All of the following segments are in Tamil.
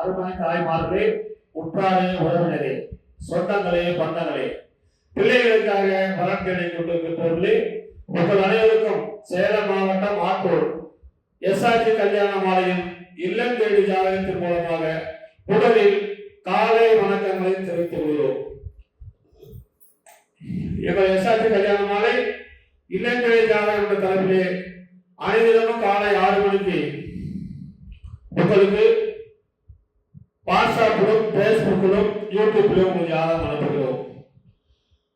அருமை தாய்மார்களே, உற்றாரே, உறவினரே, சொந்தங்களே, பந்தங்களே, பிள்ளைகளுக்காக வரம் தேடி கொண்டிருக்கிறவர்களே, உங்கள் அனைவருக்கும் சேலம் மாவட்டம் ஆத்தூர் எஸ்ஆர்ஜி கல்யாண மாலையின் இல்லம் தேடி ஜாதகத்தின் மூலமாக முதலில் காலை வணக்கங்களை தெரிவித்துக் கொள்கிறோம். எங்கள் எஸ்ஆர்ஜி கல்யாண மாலை இல்லம் தேடி ஜாதகம் என்ற தலைப்பிலே அனைவரும் காலை 6 மணிக்கு உங்களுக்கு வாட்ஸ்அப்பிலும் பேஸ்புக்கிலும் யூடியூப்லையும் உங்களுக்கு ஜாதகம் அனுப்புகிறோம்.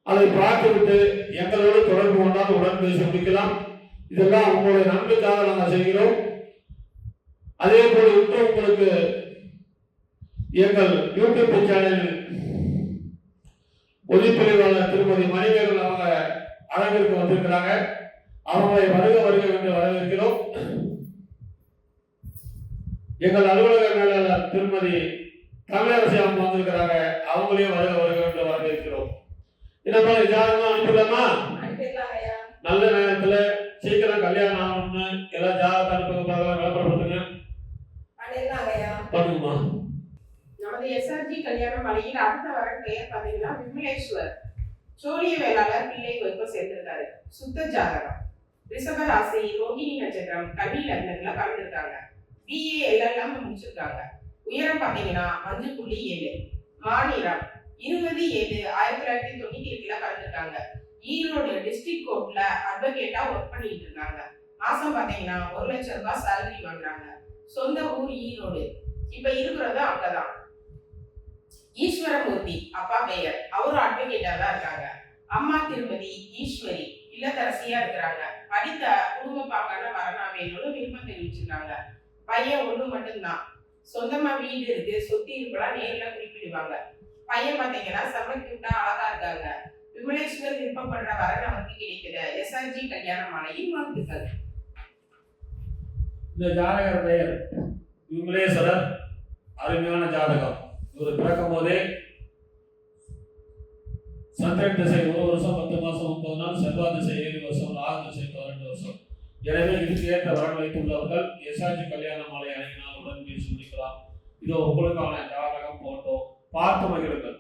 அதை பார்த்துவிட்டு எங்களோடு தொடர்பு கொண்டால் உடன் பேசி முடிக்கலாம். இதெல்லாம் உங்களுடைய நன்மைக்காக நாங்கள் செய்கிறோம். அதே போல இன்று உங்களுக்கு எங்கள் யூடியூப் சேனலில் ஒளிப்பதிவாளர் திருமதி மணிமேகல் அவங்க அரங்கிற்கு வந்திருக்கிறாங்க. அவங்களை வருக வருக என்று வரவேற்கிறோம். எங்கள் அலுவலக மேலாளர் திருமதி தமிழரசி அவங்க வந்திருக்கிறாங்க. அவங்களையும் வருக வருக என்று வரவேற்கிறோம். என்ன ஜாதகமா அனுப்பிடலாமா? நல்ல நேரத்துல சீக்கிரம் கல்யாணம் ஆகணும்னு எல்லா ஜாதகத்தை அனுப்புங்க, விளம்பரப்படுத்துங்க. பண்ணுங்கம்மா. நமது எஸ்ஆர்ஜி கல்யாண மலையில் அடுத்த வர பெயர் பார்த்தீங்கன்னா விமலேஸ்வர். சோழிய வேளாளர் பிள்ளை வைப்ப சேர்ந்திருக்காரு. சுத்த ஜாதகம், ரிஷப ராசி, ரோகிணி நட்சத்திரம், கன்னி லக்னத்துல கலந்துருக்காங்க. பிஏ எல்லாம் முடிச்சிருக்காங்க. உயரம் பார்த்தீங்கன்னா 5.7. மாநிலம் 20/7/1998 கலந்துருக்காங்க. ஈரோடு டிஸ்ட்ரிக்ட் கோர்ட்ல அட்வொகேட்டா ஒர்க் பண்ணிட்டு இருக்காங்க. மாசம் பாத்தீங்கன்னா 1 லட்சம் ரூபாய் சேலரி வாங்குறாங்க. சொந்த ஊர் ஈரோடு. இப்ப இருக்கிறது அங்கதான். ஈஸ்வரமூர்த்தி அப்பா பெயர், அவரும் அட்வொகேட்டா தான் இருக்காங்க. அம்மா திருமதி ஈஸ்வரி இல்லத்தரசியா இருக்கிறாங்க. படித்த குடும்ப பாக்கான வரனா வேணும்னு விருப்பம் தெரிவிச்சிருக்காங்க. பையன் ஒண்ணு மட்டும்தான். சொந்தமா வீடு இருக்கு, சொத்து இருப்பெல்லாம் நேர்ல குறிப்பிடுவாங்க. பையன் பாத்தீங்கன்னா செம்ம கியூட்டா அழகா இருக்காங்க. விமலேஸ்வர் விருப்பப்படுற வரன் அவருக்கு கிடைக்கிற எஸ்ஆர்ஜி கல்யாண மாலையின் வாழ்த்துக்கள். இந்த ஜாதகர் பெயர் விமலேஸ்வரர். அருமையான ஜாதகம். இவர் பிறக்கும் போதே சந்திரன் திசை 1 வருஷம் 10 மாசம் 9 நாள், செவ்வாய் திசை 7 வருஷம், ராகு திசை 12 வருஷம். எனவே இதுக்கு ஏற்ற வரன் வைத்துள்ளவர்கள் எஸ்ஆர்ஜி கல்யாண மாலை அணியினால் உடன் பேசி முடிக்கலாம். இதோ உங்களுக்கான ஜாதகம் போட்டோ பார்த்து மகிழுங்கள்.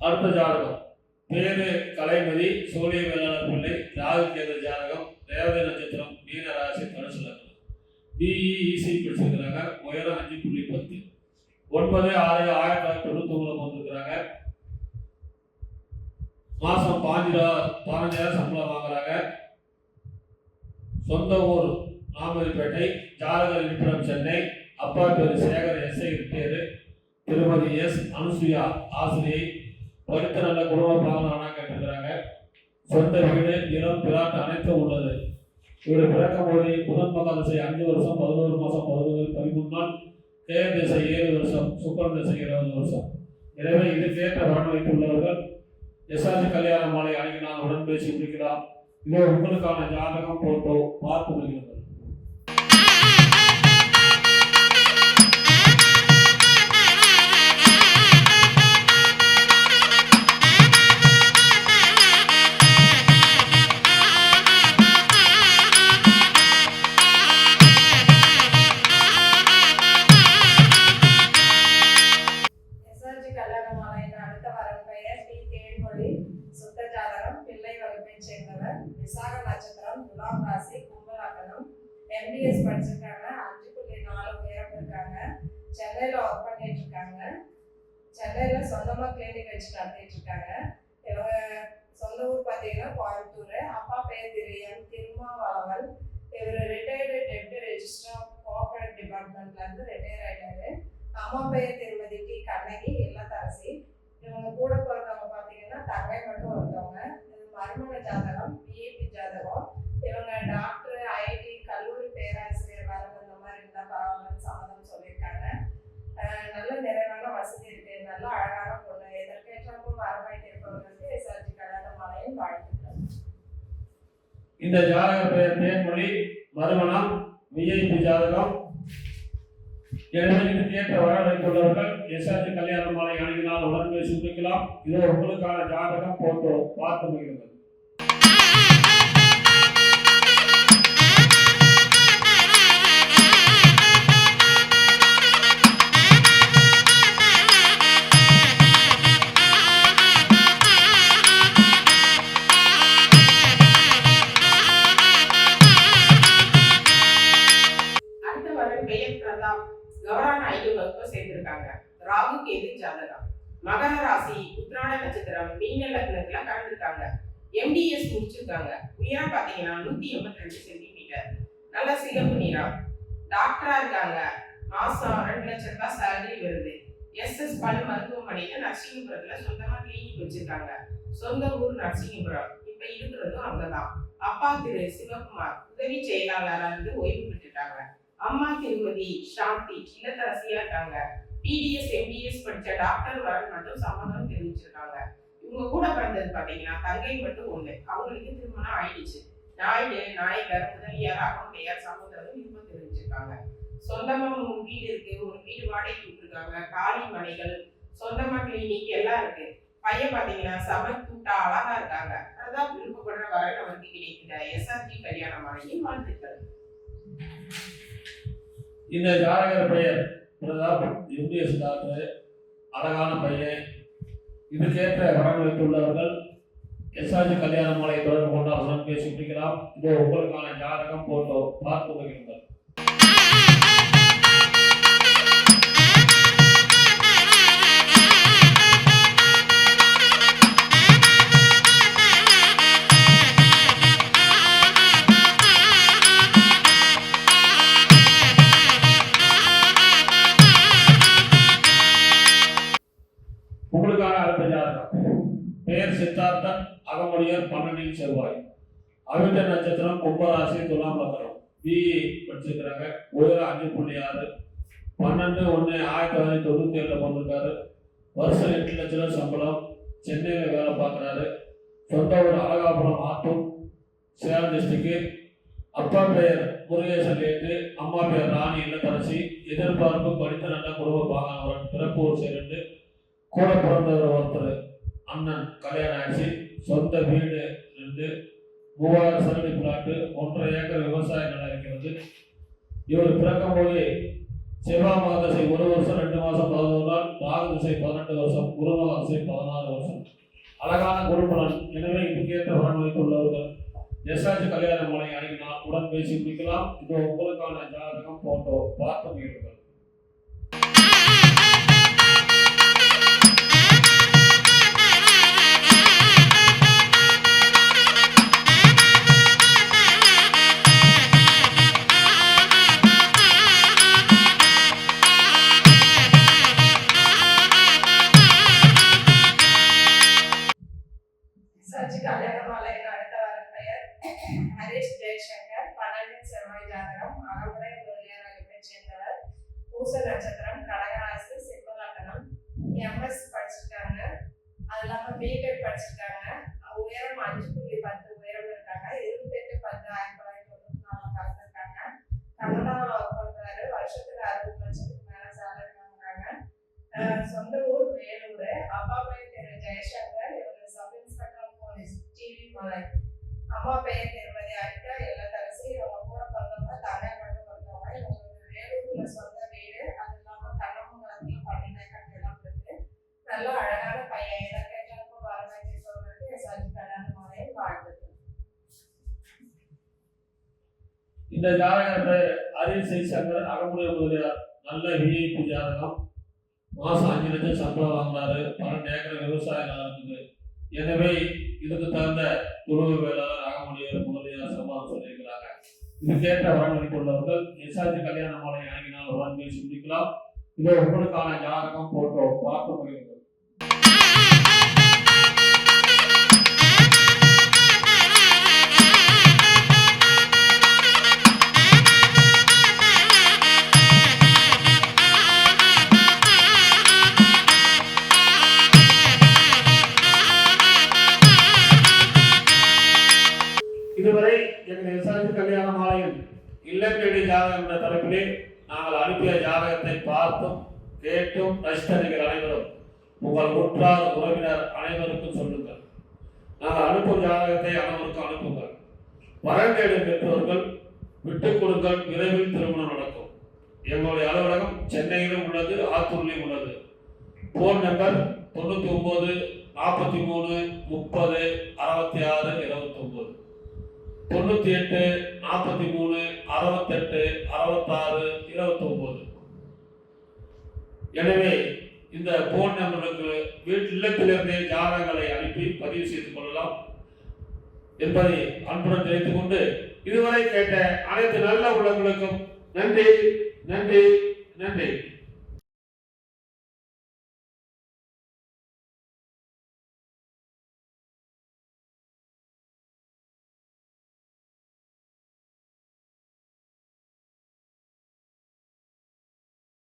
அடுத்த ஜாதகம் பேரு கலைமதி, சோழிய வேளாளர் பிள்ளை, ராகு கேது ஜாதகம், ரேவதி நட்சத்திரம், மீன ராசி, தனுசு லக்னம். பிஇசி படிச்சிருக்கிறாங்க. உயரம் 5.10. 9/6/1991 வந்திருக்கிறாங்க. மாசம் 15,000 சம்பளம் வாங்குறாங்க. சொந்த ஊர் நாமதிப்பேட்டை. ஜாதகர் இருப்பிடம் சென்னை. அப்பா பேரு சேகர், எஸ்ஐ ரிட்டையரு. திருமதி எஸ் அனுசுயா ஆசிரியை. படித்த நல்ல குடும்ப பாவனா கேட்டிருக்கிறாங்க. சொந்த வீடு, நிலம், பிளாட் அனைத்தும் உள்ளது. இவர் பிறக்கும் போது புதன் மகா திசை 5 வருஷம் 11 மாசம் 13 நாள், கேது திசை 7 வருஷம், சுக்கிரன் திசை 20 வருஷம். எனவே இதுக்கேற்ற வரன் வைத்துள்ளவர்கள் எஸ்ஆர்ஜி கல்யாண மாலை அணியினால் உடன் பேசி முடிக்கலாம். இதோ உங்களுக்கான ஜாதகம் போட்டோ பார்த்து முடிகிறது. விசாக நட்சத்திரம், துலாம் ராசி, கும்ப லக்னம். MBS படிச்சிருக்காங்க. 5.4 உயரம் இருக்காங்க. சென்னையில ஒர்க் பண்ணிட்டு இருக்காங்க. சென்னையில சொந்தமா கிளினிக் வச்சு நடத்திட்டு இருக்காங்க. இவங்க சொந்த ஊர் பார்த்தீங்கன்னா கோயம்புத்தூர். அப்பா பேர் திருமாவளவன். இவர் retired deputy registrar of cooperate டிபார்ட்மெண்ட்ல இருந்து ரிட்டையர் ஆயிட்டாரு. அம்மா பேர் திருமதி டி கண்ணகி இல்லத்தரசி. இவங்க கூட பிறந்தவங்க பார்த்தீங்கன்னா தங்கை மட்டும் ஒருத்தவங்க. மர்மண ஜாதகம், பிஏபி ஜாதகம். இவங்க டாக்டர், ஐடி, கல்லூரி பேராசிரியர் வரது இந்த மாதிரி இருந்தால் பரவாயில்லன்னு சம்மதம் சொல்லியிருக்காங்க. நல்ல நிறைவான வசதி இருக்கு. நல்ல அழகான பொண்ணு. இதற்கேற்றப்போ வரமாய் இருப்பவர்களுக்கு எஸ்ஆர்ஜி கல்யாண மாலையின் வாழ்த்துக்கள். இந்த ஜாதகர் பெயர் தேன்மொழி, மறுமணம், விஐபி ஜாதகம். எனவே இதுக்கு ஏற்ற வரவேற்புள்ளவர்கள் எஸ்ஆர்ஜி கல்யாண மாலை அணுகினால் உடனே சுற்றிக்கலாம். இதோ உங்களுக்கான ஜாதகம் போட்டோ பார்த்து மகிழுங்கள். அடுத்த வரன் பெயர் பிரதாப். கவரான 5 வகுப்பு சேர்ந்திருக்காங்க. ராகு கேது ஜாதகம். மகர ராசி, உத்திராட நட்சத்திரம், மீன லக்னத்துல கலந்துருக்காங்க. எம்டிஎஸ் முடிச்சிருக்காங்க. உயரம் பாத்தீங்கன்னா 182 சென்டிமீட்டர். நல்ல சிகப்பு நிறம். டாக்டரா இருக்காங்க. மாசம் 2 லட்சம் ரூபாய் சேலரி வருது. எஸ்எஸ் பல் மருத்துவமனையில நரசிங்கபுரத்துல சொந்தமா கிளினிக் வச்சிருக்காங்க. சொந்த ஊர் நரசிங்கபுரம். இப்ப இருக்கிறதும் அங்கதான். அப்பா திரு சிவகுமார் உதவி செயலாளரா இருந்து ஓய்வு பெற்றுட்டாங்க. அம்மா திருமதி சாந்தி இல்லத்தரசியா இருக்காங்க. பிடிஎஸ் எம்பிஎஸ் படிச்ச டாக்டர் வரன் மட்டும் சம்மதம் தெரிவிச்சிருக்காங்க. இவங்க கூட பிறந்தது பாத்தீங்கன்னா தங்கை மட்டும் ஒண்ணு. அவங்களுக்கு திருமணம் ஆயிடுச்சு. நாயுடு, நாயகர், முதலியார், அகமுடையார் சமூகம் விருப்பம் தெரிவிச்சிருக்காங்க. சொந்தமா 3 வீடு இருக்கு. ஒரு வீடு வாடகைக்கு விட்டுருக்காங்க. காலி மனைகள், சொந்தமா கிளினிக் எல்லாம் இருக்கு. பையன் பாத்தீங்கன்னா சமத்தூட்டா அழகா இருக்காங்க. அதான் விருப்பப்படுற வரன் அவருக்கு கிடைக்குத. எஸ்ஆர்ஜி கல்யாண மாலையின் வாழ்த்துக்கள். இந்த ஜாதகர் பெயர் பிரதாப், எம்டிஎஸ் டாக்டர், அழகான பையன். இதுக்கேற்ற வரன் வைத்துள்ளவர்கள் எஸ்ஆர்ஜி கல்யாண மாலை தொடர்பு கொண்டால் உடன் பேசி முடிக்கலாம். இதோ உங்களுக்கான ஜாதகம் போட்டோ பார்த்து மகிழுங்கள். உங்களுக்கான அடுத்த ஜாதகம் பெயர் சித்தார்த்தன், அகமுடையர், 12 செவ்வாய், அவிட்ட நட்சத்திரம், கும்பராசி, துலாம் லக்னம். பிஇ படிச்சிருக்கிறாங்க. உயரம் 5.6. 12/1/1997 பிறந்திருக்காரு. வருஷம் 8 லட்சம் ரூபாய் சம்பளம். சென்னையில் வேலை பார்க்குறாரு. சொந்த ஊர் அழகாபுரம், ஆத்தூர், சேலம் டிஸ்ட்ரிக்ட். அப்பா பெயர் முருகேசன் லேட்டு, அம்மா பெயர் ராணி இல்லத்தரசி. எதிர்பார்ப்பு படித்த நல்ல குடும்ப பாகானவரன். பிறப்பு ஒரு 2. கூட பிறந்தவர் ஒருத்தர் அண்ணன், கல்யாணம் ஆயிடுச்சு. சொந்த வீடு 2, 3000 சதுரடி பிளாட்டு, 1.5 ஏக்கர் விவசாய நிலம் இருக்கிறது. இவர் பிறக்கும் போது செவ்வாய் மக திசை 1 வருஷம் 2 மாதம் 11 நாள், ராகு திசை 18 வருஷம், குரு மக திசை 16 வருஷம். அழகான குருபலன். எனவே இதுக்கேற்ற வரன் வைத்துள்ளவர்கள் எஸ்ஆர்ஜி கல்யாண மாலை அணுகினால் உடன் பேசி முடிக்கலாம். இது உங்களுக்கான ஜாதகம் போட்டோ பார்த்து மகிழுங்கள். எஸ்ஆர்ஜி கல்யாண மாலையின் அடுத்த வரன் பெயர் ஹரிஷ் ஜெயசங்கர், 12 செவ்வாய் ஜாதகம். அகமுறை முதலியார் வகுப்பை சேர்ந்தவர். பூச நட்சத்திரம், கடகராசி, சிம்ம லக்னம். எம்எஸ் படிச்சிருக்காங்க. அது இல்லாம பிடெக் படிச்சிருக்காங்க. உயரம் 5.10 உயரம் இருக்காங்க. 28/10/1994 பிறந்திருக்காங்க. கன்னடாவில் ஒர்க் பண்றாரு. வருஷத்துக்கு 60 லட்சத்துக்கு மேல சேலரி வாங்குறாங்க. சொந்த ஊர் வேலூர். அப்பா பெயர் திரு ஜெயசங்கர். இவர் சப் இன்ஸ்பெக்டர் போலீஸ், டிவி மலை. அம்மா பெயர் திருமதி அனிதா இல்லத்தரசி. இவங்க கூட பிறந்தவங்க தங்கை மட்டும் பிறந்தவங்க. இவங்களுக்கு வேலூர்ல சொந்த வீடு, அது இல்லாம கண்ணமங்கலத்துல 12 ஏக்கர் நிலம் இருக்கு. நல்ல அழகான பையன். இதை கேட்டப்போ வரவேற்பவர்களுக்கு எஸ்ஆர்ஜி கல்யாண மாலையை வாழ்த்துக்கள். இந்த ஜாதகர் பெயர் ஹரிஷ் ஜெயசங்கர், அகமுடைய முதலியார். நல்ல விஐபி ஜாதகம். மாசம் 5 லட்சம் சம்பளம் வாங்குறாரு. 12 ஏக்கர் விவசாய நிலம் இருக்குது. எனவே இதுக்கு தகுந்த துருவ வேளாளர், அகமுடையர், முதலியார் சமாளம் சொல்லியிருக்கிறாங்க. இதுக்கேற்ற வரன் வைத்துள்ளவர்கள் எஸ்ஆர்ஜி கல்யாண மாலை அணுகினால் உடன் பேசி முடிக்கலாம். இதோ உங்களுக்கான ஜாதகம் போட்டோ பார்த்து மகிழுங்கள். இதுவரை இல்லம் தேடி ஜாதகம் என்ற தலைப்பிலே நாங்கள் அனுப்பிய ஜாதகத்தை பார்த்தும் கேட்டும் ரசித்த நீங்கள் அனைவரும் உங்கள் உற்றார் உறவினர் அனைவருக்கும் சொல்லுங்கள். நாங்கள் அனுப்பும் ஜாதகத்தை அனைவருக்கும் அனுப்புங்கள். வரன் தேடும் பெற்றோர்கள் விட்டுக் கொடுங்கள், விரைவில் திருமணம் நடக்கும். எங்களுடைய அலுவலகம் சென்னையிலும் உள்ளது, ஆத்தூரிலும் உள்ளது. Phone number 99 43 30 66 29 98 43 68 66 29. எனவே இந்த போன் நம்பருக்கு இல்லத்திலிருந்தே ஜாதகங்களை அனுப்பி பதிவு செய்து கொள்ளலாம் என்பதை அன்புடன் தெரிவித்துக் கொண்டு இதுவரை கேட்ட அனைத்து நல்ல உள்ளங்களுக்கும் நன்றி நன்றி நன்றி.